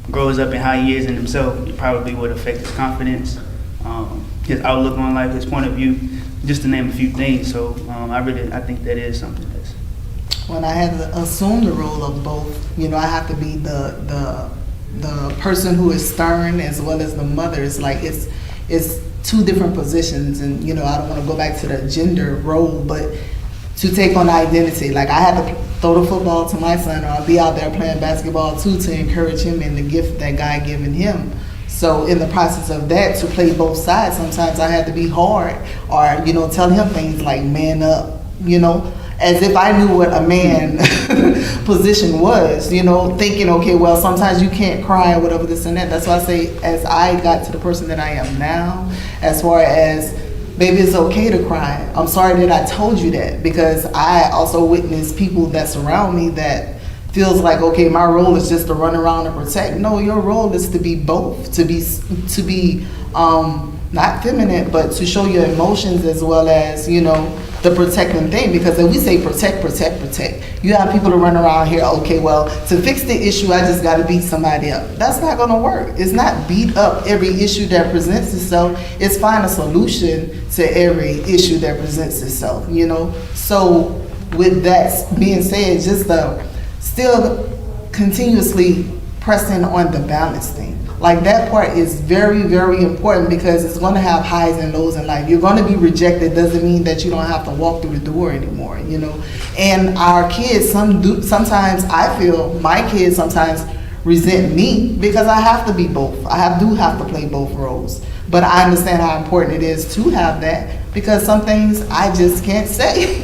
grows up and how he is in himself. It probably would affect his confidence, his outlook on life, his point of view, just to name a few things. So I think that is something that's. When I had to assume the role of both, I have to be the person who is stern as well as the mother. It's like it's two different positions, and I don't want to go back to the gender role, but to take on identity. Like I had to throw the football to my son, or I'll be out there playing basketball too, to encourage him in the gift that God given him. So in the process of that, to play both sides, sometimes I had to be hard, or tell him things like man up, as if I knew what a man position was, thinking, okay, well, sometimes you can't cry or whatever, this and that. That's why I say, as I got to the person that I am now, as far as, baby, it's okay to cry. I'm sorry that I told you that, because I also witness people that surround me that feels like, okay, my role is just to run around and protect. No, your role is to be both, to be not feminine, but to show your emotions as well as, the protecting thing. Because if we say protect, you have people to run around here, okay, well, to fix the issue, I just got to beat somebody up. That's not going to work. It's not beat up every issue that presents itself. It's find a solution to every issue that presents itself, So with that being said, just still continuously pressing on the balance thing. Like that part is very, very important, because it's going to have highs and lows in life. You're going to be rejected. Doesn't mean that you don't have to walk through the door anymore, And our kids, sometimes I feel my kids sometimes resent me because I have to be both. do have to play both roles. But I understand how important it is to have that, because some things I just can't say.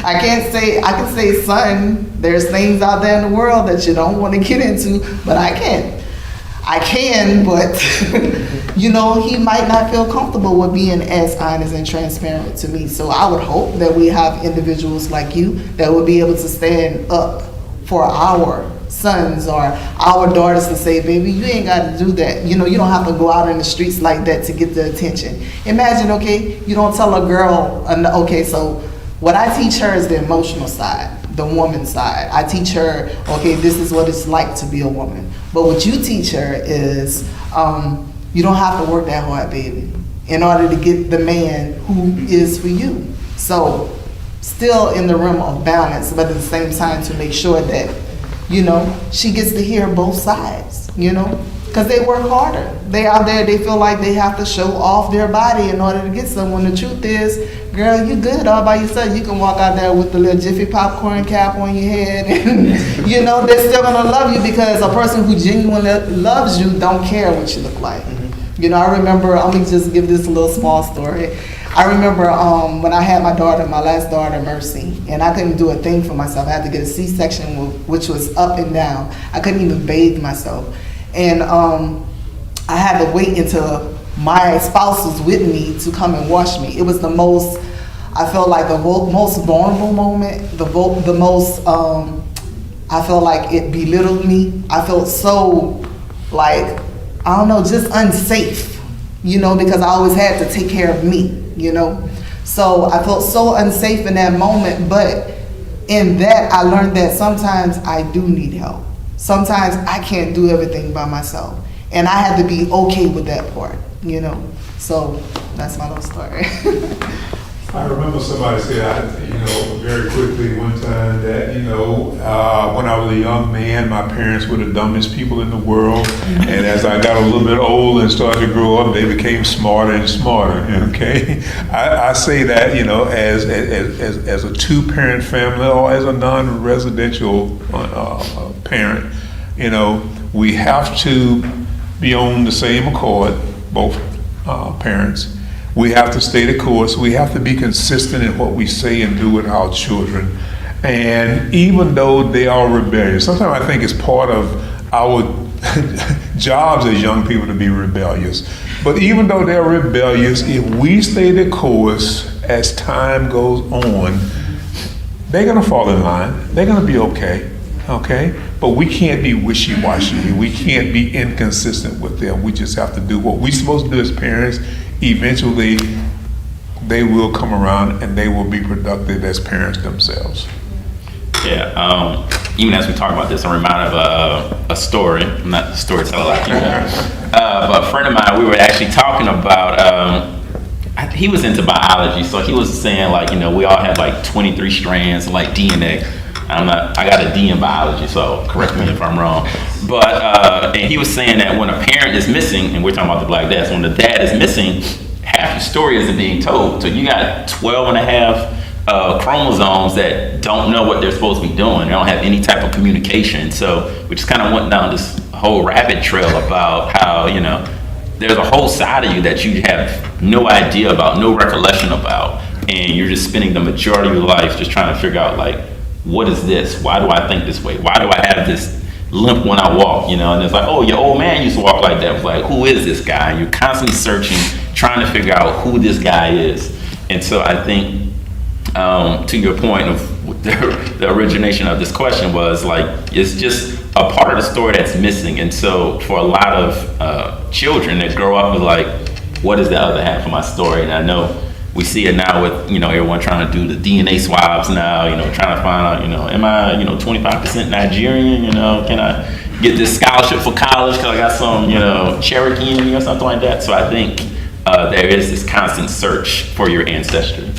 I can say, son, there's things out there in the world that you don't want to get into, but I can, but he might not feel comfortable with being as honest and transparent to me. So I would hope that we have individuals like you that would be able to stand up for our sons or our daughters to say, baby, you ain't got to do that. You don't have to go out in the streets like that to get the attention. Imagine, okay, you don't tell a girl, okay, so what I teach her is the emotional side, the woman side. I teach her, okay, this is what it's like to be a woman. But what you teach her is, you don't have to work that hard, baby, in order to get the man who is for you. So still in the realm of balance, but at the same time to make sure that, she gets to hear both sides, because they work harder. They out there, they feel like they have to show off their body in order to get someone. The truth is, girl, you good all by yourself. You can walk out there with the little Jiffy popcorn cap on your head and, they're still going to love you, because a person who genuinely loves you don't care what you look like. I remember, let me just give this little small story. I remember when I had my last daughter, Mercy, and I couldn't do a thing for myself. I had to get a C-section, which was up and down. I couldn't even bathe myself. And I had to wait until my spouse was with me to come and wash me. It was the most, I felt like the most vulnerable moment, the most, I felt like it belittled me. I felt so like, I don't know, just unsafe, because I always had to take care of me, So I felt so unsafe in that moment, but in that I learned that sometimes I do need help. Sometimes I can't do everything by myself. And I had to be okay with that part, So that's my little story. I remember somebody said, very quickly one time that, when I was a young man, my parents were the dumbest people in the world. And as I got a little bit older and started to grow up, they became smarter and smarter, okay? I say that, as a two-parent family or as a non-residential parent, we have to be on the same accord, both parents. We have to stay the course. We have to be consistent in what we say and do with our children. And even though they are rebellious, sometimes I think it's part of our jobs as young people to be rebellious. But even though they're rebellious, if we stay the course as time goes on, they're gonna fall in line. They're gonna be okay, okay? But we can't be wishy-washy. We can't be inconsistent with them. We just have to do what we're supposed to do as parents. Eventually, they will come around and they will be productive as parents themselves. Yeah, even as we talk about this, I'm reminded of a story. I'm not a storyteller like you, but a friend of mine, we were actually talking about, he was into biology, so he was saying like, we all have like 23 strands of like DNA. I got a D in biology, so correct me if I'm wrong. But, and he was saying that when a parent is missing, and we're talking about the black dads, when the dad is missing, half the story isn't being told. So you got 12 and a half chromosomes that don't know what they're supposed to be doing. They don't have any type of communication. So we just kind of went down this whole rabbit trail about how, there's a whole side of you that you have no idea about, no recollection about. And you're just spending the majority of your life just trying to figure out, like, what is this? Why do I think this way? Why do I have this limp when I walk? And it's like, oh, your old man used to walk like that. It's like, who is this guy? And you're constantly searching, trying to figure out who this guy is. And so I think, to your point of the origination of this question was like, it's just a part of the story that's missing. And so for a lot of children that grow up with like, what is the other half of my story? And I know we see it now with, everyone trying to do the DNA swabs now, trying to find out, am I, 25% Nigerian, can I get this scholarship for college because I got some, Cherokee in me or something like that. So I think there is this constant search for your ancestry.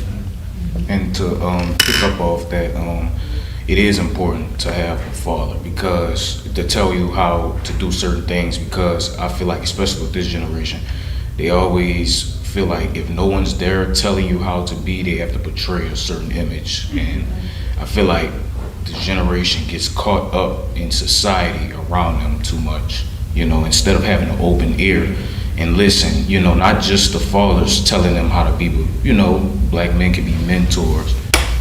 And to pick up off that, it is important to have a father because to tell you how to do certain things, because I feel like, especially with this generation, they always feel like if no one's there telling you how to be, they have to portray a certain image. And I feel like the generation gets caught up in society around them too much, instead of having an open ear and listen, not just the fathers telling them how to be, but, black men can be mentors,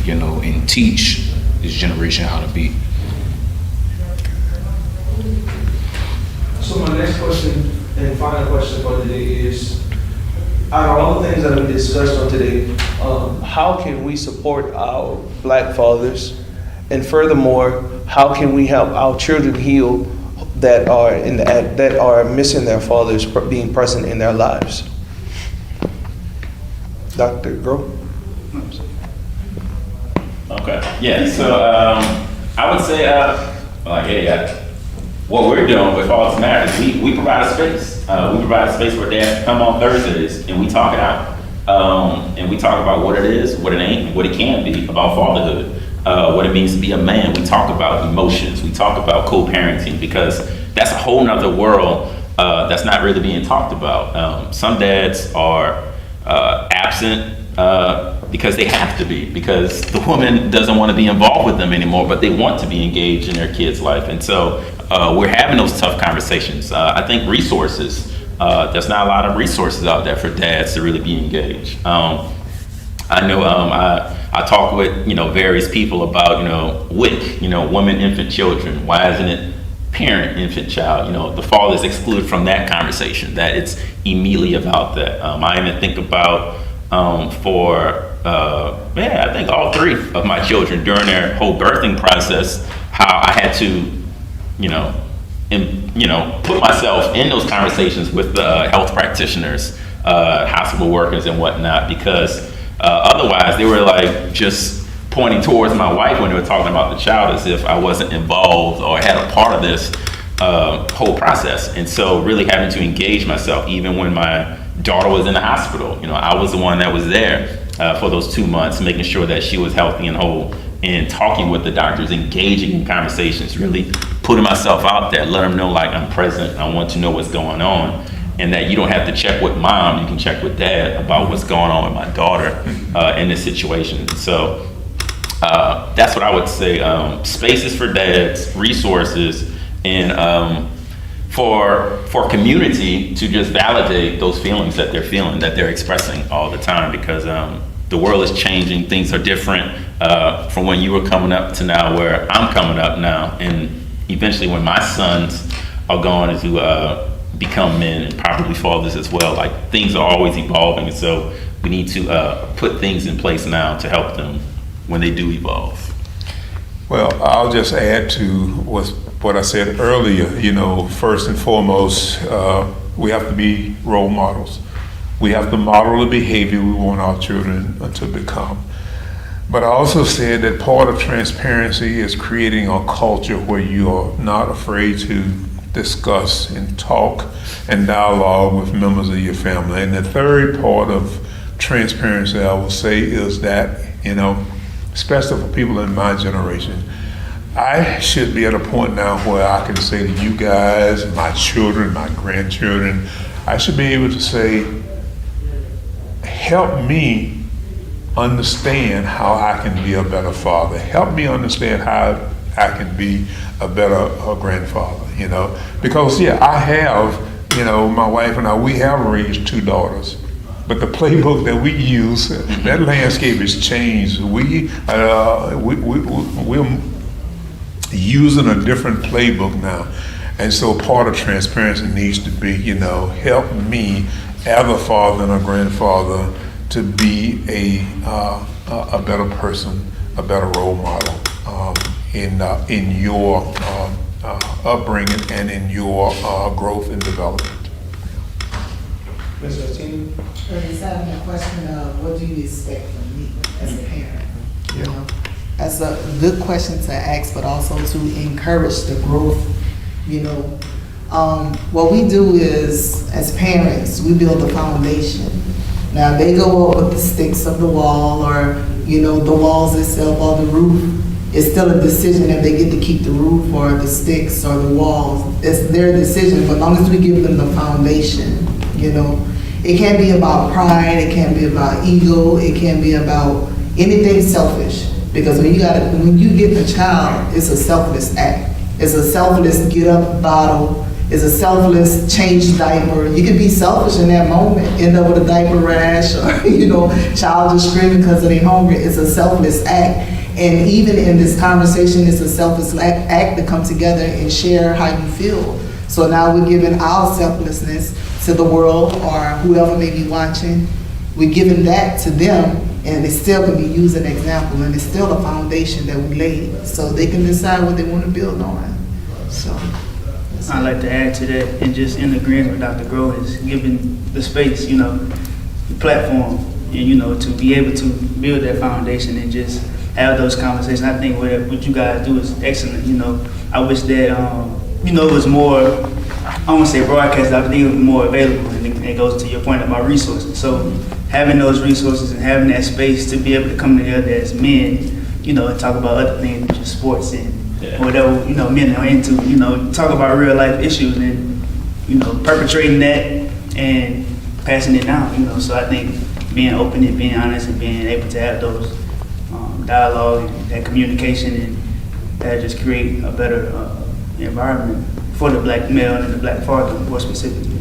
and teach this generation how to be. So my next question and final question for today is, out of all the things that we discussed on today, how can we support our black fathers? And furthermore, how can we help our children heal that are missing their fathers being present in their lives? Dr. Groh? Okay. Yeah. So I would say, what we're doing with Fathers Matter is we provide a space. We provide a space where dads come on Thursdays and we talk it out. And we talk about what it is, what it ain't, and what it can be about fatherhood. What it means to be a man. We talk about emotions. We talk about co-parenting because that's a whole nother world that's not really being talked about. Some dads are absent because they have to be, because the woman doesn't want to be involved with them anymore, but they want to be engaged in their kid's life. And so we're having those tough conversations. I think resources, there's not a lot of resources out there for dads to really be engaged. I know I talk with, various people about, WIC, women, infant, children. Why isn't it parent, infant, child? The father is excluded from that conversation, that it's immediately about that. I even think about I think all three of my children during their whole birthing process, how I had to, put myself in those conversations with the health practitioners, hospital workers and whatnot, because otherwise they were like just pointing towards my wife when they were talking about the child as if I wasn't involved or had a part of this whole process. And so really having to engage myself, even when my daughter was in the hospital, I was the one that was there for those 2 months, making sure that she was healthy and whole, and talking with the doctors, engaging in conversations, really putting myself out there, let them know like I'm present, I want to know what's going on, and that you don't have to check with mom, you can check with dad about what's going on with my daughter in this situation. So that's what I would say, spaces for dads, resources, and for community to just validate those feelings that they're feeling, that they're expressing all the time, because the world is changing, things are different from when you were coming up to now where I'm coming up now, and eventually when my sons are going to become men and probably fathers as well, like things are always evolving, and so we need to put things in place now to help them when they do evolve. Well, I'll just add to what I said earlier. First and foremost, we have to be role models. We have to model the behavior we want our children to become. But I also said that part of transparency is creating a culture where you are not afraid to discuss and talk and dialogue with members of your family. And the third part of transparency, I will say, is that, especially for people in my generation, I should be at a point now where I can say to you guys, my children, my grandchildren, I should be able to say, help me understand how I can be a better father. Help me understand how I can be a better grandfather, Because, I have, my wife and I, we have raised 2 daughters. But the playbook that we use, that landscape has changed. We're using a different playbook now. And so part of transparency needs to be, help me as a father and a grandfather to be a better person, a better role model in your upbringing and in your growth and development. Ms. Martini? He's having a question of what do you expect from me as a parent? Yeah. That's a good question to ask, but also to encourage the growth. What we do is, as parents, we build a foundation. Now, they go up with the sticks of the wall, or the walls itself, or the roof. It's still a decision if they get to keep the roof or the sticks or the walls. It's their decision, but as long as we give them the foundation, It can't be about pride, it can't be about ego, it can't be about anything selfish. Because when you get the child, it's a selfless act. It's a selfless get up bottle. It's a selfless change diaper. You can be selfish in that moment, end up with a diaper rash, or child just screaming because they're hungry. It's a selfless act. And even in this conversation, it's a selfless act to come together and share how you feel. So now we're giving our selflessness to the world or whoever may be watching. We're giving that to them, and it still can be used as an example, and it's still a foundation that we laid, so they can decide what they want to build on. So I'd like to add to that, and just in agreement with Dr. Groh, is giving the space, the platform, and to be able to build that foundation and just have those conversations. I think what you guys do is excellent. I wish that it was more, I don't want to say broadcast, I think it was more available, and it goes to your point about resources. So having those resources and having that space to be able to come together as men, and talk about other things, just sports and whatever, men are into, talk about real life issues and, perpetrating that and passing it down, So I think being open and being honest and being able to have those dialogue and that communication, and that just create a better environment for the black male and the black father, more specifically.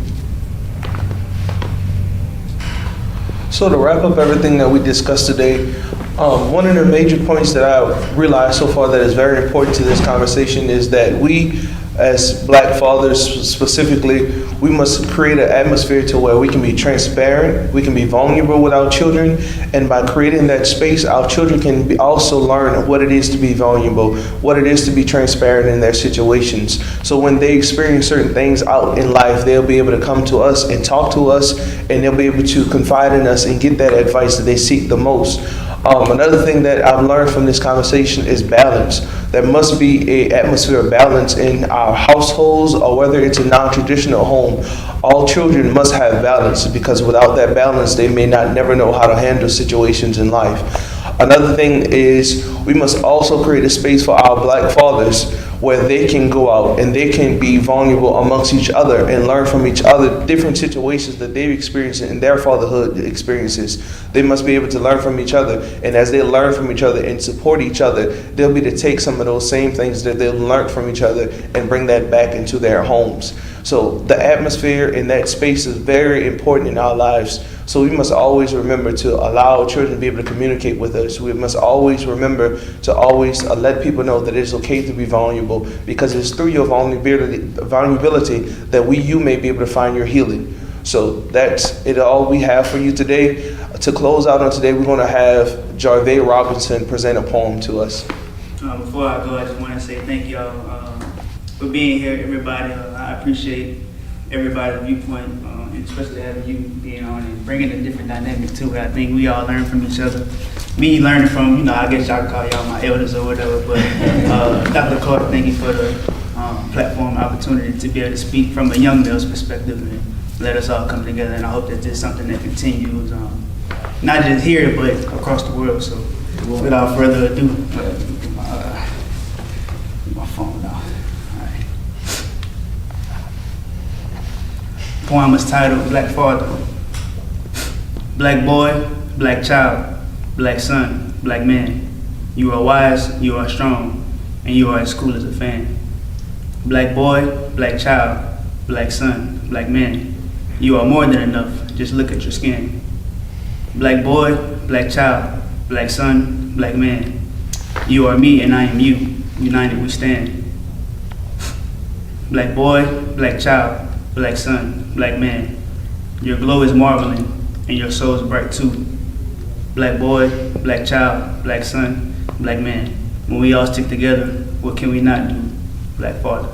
So to wrap up everything that we discussed today, one of the major points that I realized so far that is very important to this conversation is that we, as black fathers specifically, we must create an atmosphere to where we can be transparent, we can be vulnerable with our children, and by creating that space, our children can also learn what it is to be vulnerable, what it is to be transparent in their situations. So when they experience certain things out in life, they'll be able to come to us and talk to us, and they'll be able to confide in us and get that advice that they seek the most. Another thing that I've learned from this conversation is balance. There must be an atmosphere of balance in our households, or whether it's a non-traditional home. All children must have balance, because without that balance, they may never know how to handle situations in life. Another thing is we must also create a space for our black fathers where they can go out and they can be vulnerable amongst each other and learn from each other different situations that they've experienced in their fatherhood experiences. They must be able to learn from each other, and as they learn from each other and support each other, they'll be able to take some of those same things that they've learned from each other and bring that back into their homes. So the atmosphere in that space is very important in our lives. So we must always remember to allow children to be able to communicate with us. We must always remember to always let people know that it's okay to be vulnerable, because it's through your vulnerability that you may be able to find your healing. So that's it, all we have for you today. To close out on today, we're going to have Jarvay Robinson present a poem to us. Before I go, I just want to say thank y'all for being here, everybody. I appreciate everybody's viewpoint, and especially having you being on and bringing a different dynamic to it. I think we all learn from each other. Me learning from, I guess y'all can call y'all my elders or whatever, but Dr. Clark, thank you for the platform opportunity to be able to speak from a young male's perspective and let us all come together. And I hope that this is something that continues, not just here, but across the world. So without further ado, my phone now. All right. Poem is titled Black Father. Black boy, black child, black son, black man. You are wise, you are strong, and you are as cool as a fan. Black boy, black child, black son, black man. You are more than enough, just look at your skin. Black boy, black child, black son, black man. You are me and I am you, united we stand. Black boy, black child, black son, black man. Your glow is marveling and your soul is bright too. Black boy, black child, black son, black man. When we all stick together, what can we not do? Black Father.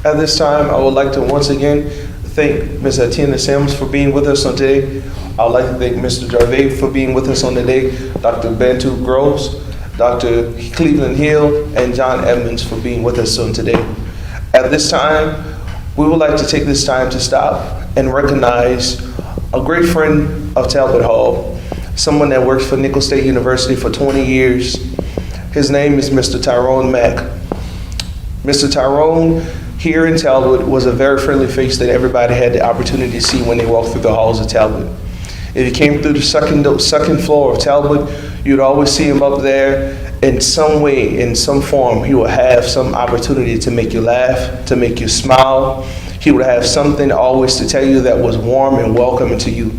At this time, I would like to once again thank Ms. Atiana Sims for being with us on today. I would like to thank Mr. Jarvey for being with us on today, Dr. Bantu Groves, Dr. Cleveland Hill, and John Edmonds for being with us on today. At this time, we would like to take this time to stop and recognize a great friend of Talbot Hall, someone that works for Nicholls State University for 20 years. His name is Mr. Tyrone Mack. Mr. Tyrone here in Talbot was a very friendly face that everybody had the opportunity to see when they walked through the halls of Talbot. If you came through the second floor of Talbot, you'd always see him up there in some way, in some form. He would have some opportunity to make you laugh, to make you smile. He would have something always to tell you that was warm and welcoming to you.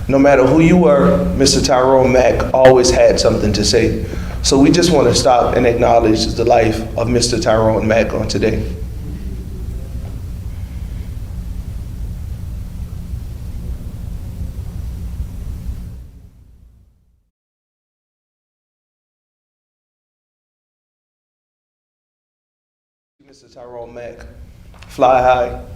No matter who you were, Mr. Tyrone Mack always had something to say. So we just want to stop and acknowledge the life of Mr. Tyrone Mack on today. Mr. Tyrone Mack, fly high.